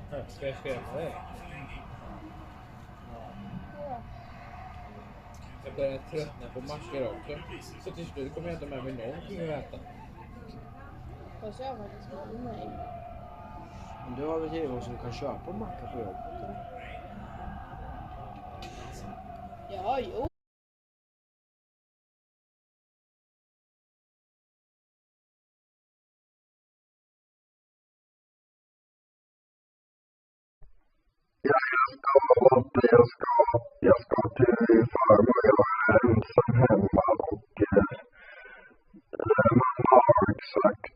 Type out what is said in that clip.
Ska jag skriva det? Jag börjar tröttna på mackor också. Så till slut kommer jag inte med mig någonting att äta. Fast jag faktiskt med mig. Men du har väl tillgång som kan köpa macka på jobbet eller? Ja, jo. Jag ska till farmor. Jag är ensam hemma och mamma har sagt